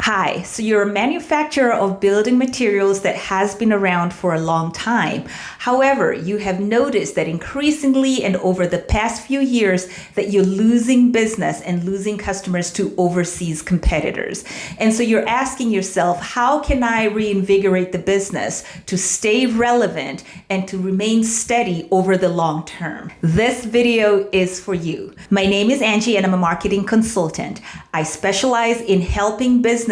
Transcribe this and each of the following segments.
Hi, so you're a manufacturer of building materials that has been around for a long time. However, you have noticed that increasingly and over the past few years that you're losing business and losing customers to overseas competitors. And so you're asking yourself, how can I reinvigorate the business to stay relevant and to remain steady over the long term? This video is for you. My name is Angie and I'm a marketing consultant. I specialize in helping businesses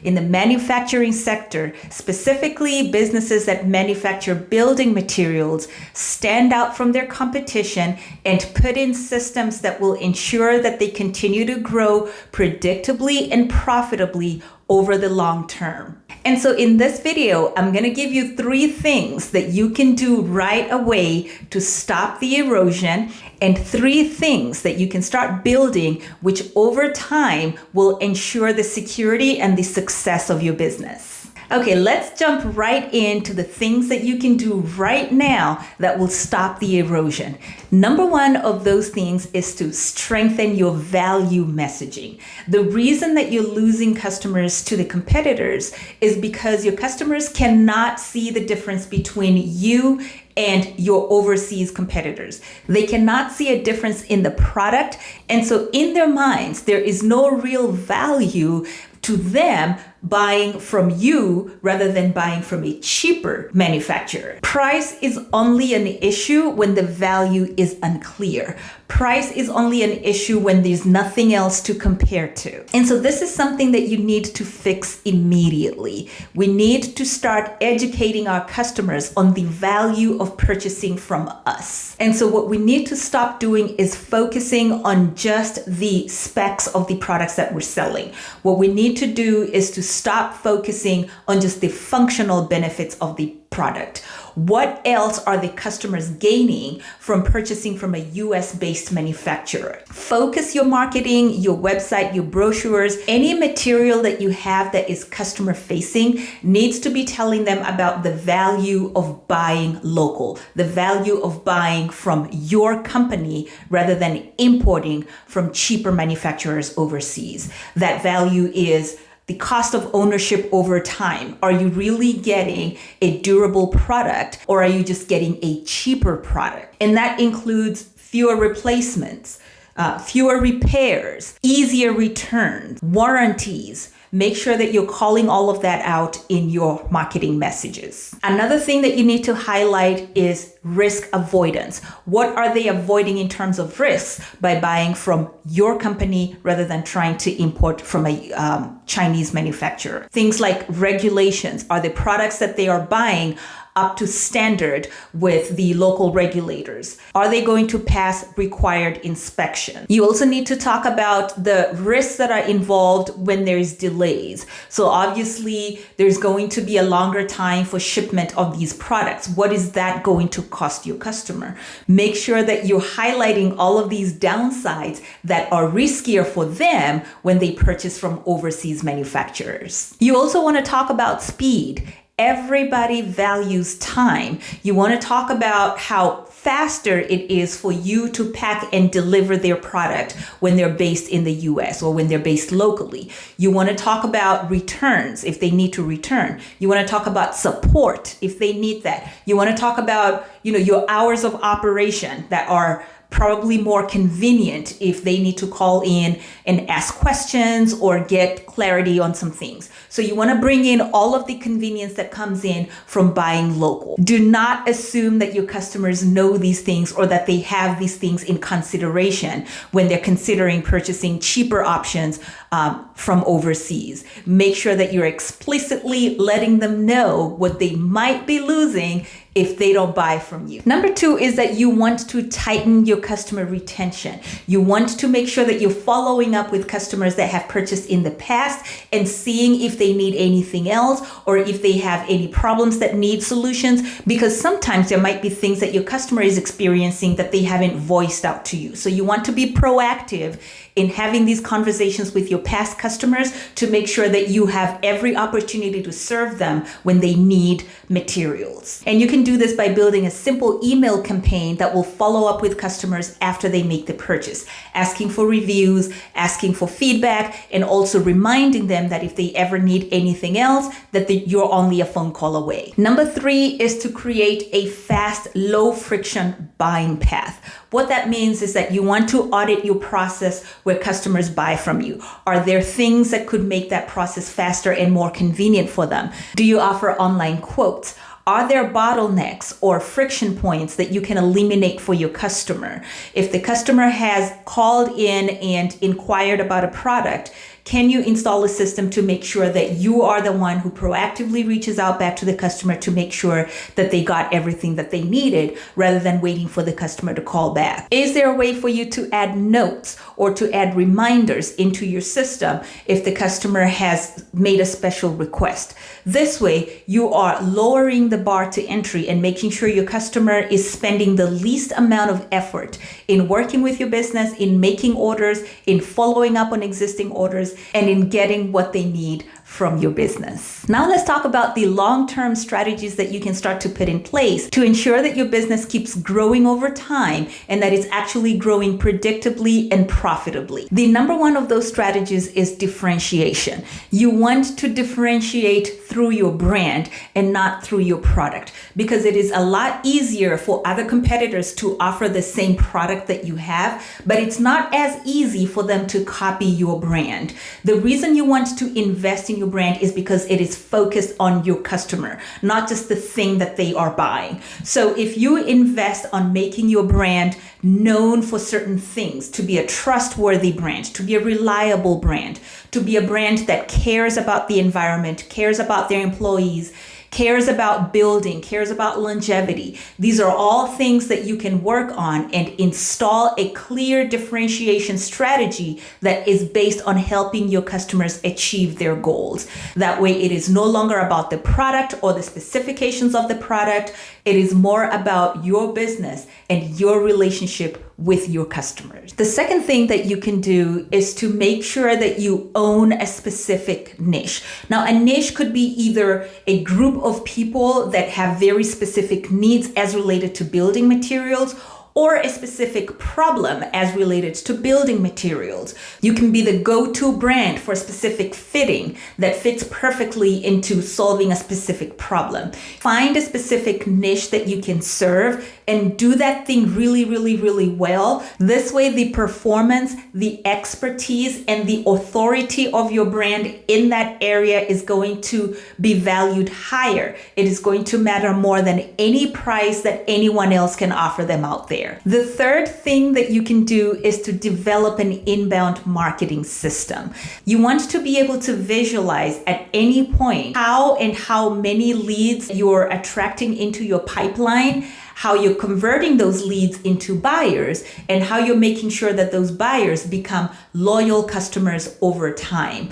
in the manufacturing sector, specifically businesses that manufacture building materials, stand out from their competition and put in systems that will ensure that they continue to grow predictably and profitably over the long term. And so in this video, I'm going to give you 3 things that you can do right away to stop the erosion and 3 things that you can start building, which over time will ensure the security and the success of your business. Okay, let's jump right into the things that you can do right now that will stop the erosion. Number 1 of those things is to strengthen your value messaging. The reason that you're losing customers to the competitors is because your customers cannot see the difference between you and your overseas competitors. They cannot see a difference in the product. And so in their minds, there is no real value to them buying from you rather than buying from a cheaper manufacturer. Price is only an issue when the value is unclear. Price is only an issue when there's nothing else to compare to. And so this is something that you need to fix immediately. We need to start educating our customers on the value of purchasing from us. And so what we need to stop doing is focusing on just the specs of the products that we're selling. What we need to do is to stop focusing on just the functional benefits of the product. What else are the customers gaining from purchasing from a US-based manufacturer? Focus your marketing, your website, your brochures, any material that you have that is customer facing needs to be telling them about the value of buying local, the value of buying from your company rather than importing from cheaper manufacturers overseas. That value is the cost of ownership over time. Are you really getting a durable product or are you just getting a cheaper product? And that includes fewer replacements, fewer repairs, easier returns, warranties. Make sure that you're calling all of that out in your marketing messages. Another thing that you need to highlight is risk avoidance. What are they avoiding in terms of risks by buying from your company rather than trying to import from a Chinese manufacturer? Things like regulations. Are the products that they are buying up to standard with the local regulators? Are they going to pass required inspection? You also need to talk about the risks that are involved when there's delays. So obviously there's going to be a longer time for shipment of these products. What is that going to cost your customer? Make sure that you're highlighting all of these downsides that are riskier for them when they purchase from overseas manufacturers. You also want to talk about speed. Everybody values time. You want to talk about how faster it is for you to pack and deliver their product when they're based in the US or when they're based locally. You want to talk about returns if they need to return. You want to talk about support if they need that. You want to talk about, your hours of operation that are probably more convenient if they need to call in and ask questions or get clarity on some things. So you want to bring in all of the convenience that comes in from buying local. Do not assume that your customers know these things or that they have these things in consideration when they're considering purchasing cheaper options from overseas. Make sure that you're explicitly letting them know what they might be losing if they don't buy from you. Number 2 is that you want to tighten your customer retention. You want to make sure that you're following up with customers that have purchased in the past and seeing if they need anything else or if they have any problems that need solutions, because sometimes there might be things that your customer is experiencing that they haven't voiced out to you. So you want to be proactive in having these conversations with your past customers to make sure that you have every opportunity to serve them when they need materials. And you can do this by building a simple email campaign that will follow up with customers after they make the purchase, asking for reviews, asking for feedback, and also reminding them that if they ever need anything else, that you're only a phone call away. Number 3 is to create a fast, low friction buying path. What that means is that you want to audit your process where customers buy from you. Are there things that could make that process faster and more convenient for them? Do you offer online quotes? Are there bottlenecks or friction points that you can eliminate for your customer? If the customer has called in and inquired about a product, can you install a system to make sure that you are the one who proactively reaches out back to the customer to make sure that they got everything that they needed rather than waiting for the customer to call back? Is there a way for you to add notes or to add reminders into your system if the customer has made a special request? This way, you are lowering the bar to entry and making sure your customer is spending the least amount of effort in working with your business, in making orders, in following up on existing orders, and in getting what they need from your business. Now let's talk about the long-term strategies that you can start to put in place to ensure that your business keeps growing over time and that it's actually growing predictably and profitably. The number one of those strategies is differentiation. You want to differentiate through your brand and not through your product, because it is a lot easier for other competitors to offer the same product that you have, but it's not as easy for them to copy your brand. The reason you want to invest in your brand is because it is focused on your customer, not just the thing that they are buying. So if you invest on making your brand known for certain things, to be a trustworthy brand, to be a reliable brand, to be a brand that cares about the environment, cares about their employees, cares about building, cares about longevity. These are all things that you can work on and install a clear differentiation strategy that is based on helping your customers achieve their goals. That way, it is no longer about the product or the specifications of the product. It is more about your business and your relationship with your customers. The second thing that you can do is to make sure that you own a specific niche. Now, a niche could be either a group of people that have very specific needs as related to building materials, or a specific problem as related to building materials. You can be the go-to brand for a specific fitting that fits perfectly into solving a specific problem. Find a specific niche that you can serve and do that thing really, really, really well. This way, the performance, the expertise, and the authority of your brand in that area is going to be valued higher. It is going to matter more than any price that anyone else can offer them out there. The third thing that you can do is to develop an inbound marketing system. You want to be able to visualize at any point how many leads you're attracting into your pipeline, how you're converting those leads into buyers, and how you're making sure that those buyers become loyal customers over time.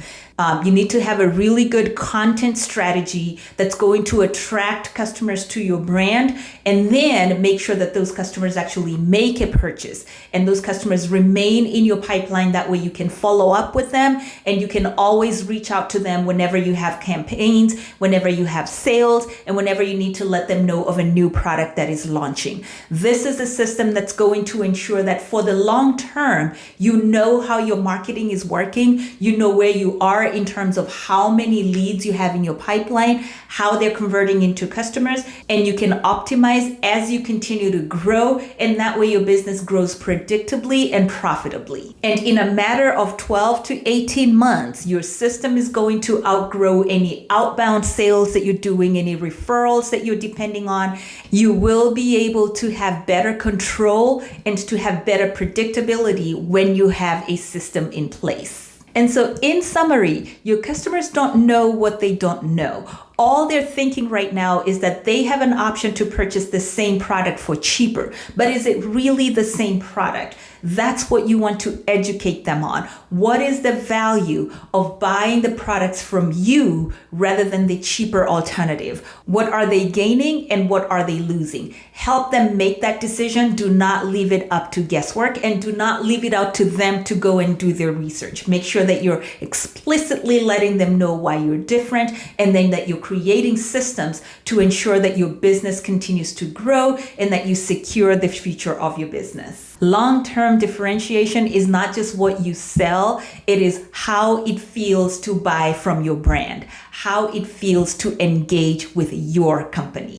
You need to have a really good content strategy that's going to attract customers to your brand, and then make sure that those customers actually make a purchase and those customers remain in your pipeline. That way you can follow up with them and you can always reach out to them whenever you have campaigns, whenever you have sales, and whenever you need to let them know of a new product that is launching. This is a system that's going to ensure that for the long term, you know how your marketing is working, you know where you are in terms of how many leads you have in your pipeline, how they're converting into customers, and you can optimize as you continue to grow, and that way your business grows predictably and profitably. And in a matter of 12 to 18 months, your system is going to outgrow any outbound sales that you're doing, any referrals that you're depending on. You will be able to have better control and to have better predictability when you have a system in place. And so in summary, your customers don't know what they don't know. All they're thinking right now is that they have an option to purchase the same product for cheaper. But is it really the same product? That's what you want to educate them on. What is the value of buying the products from you rather than the cheaper alternative? What are they gaining and what are they losing? Help them make that decision. Do not leave it up to guesswork, and do not leave it out to them to go and do their research. Make sure that you're explicitly letting them know why you're different, and then that you're creating systems to ensure that your business continues to grow and that you secure the future of your business. Long-term differentiation is not just what you sell, it is how it feels to buy from your brand, how it feels to engage with your company.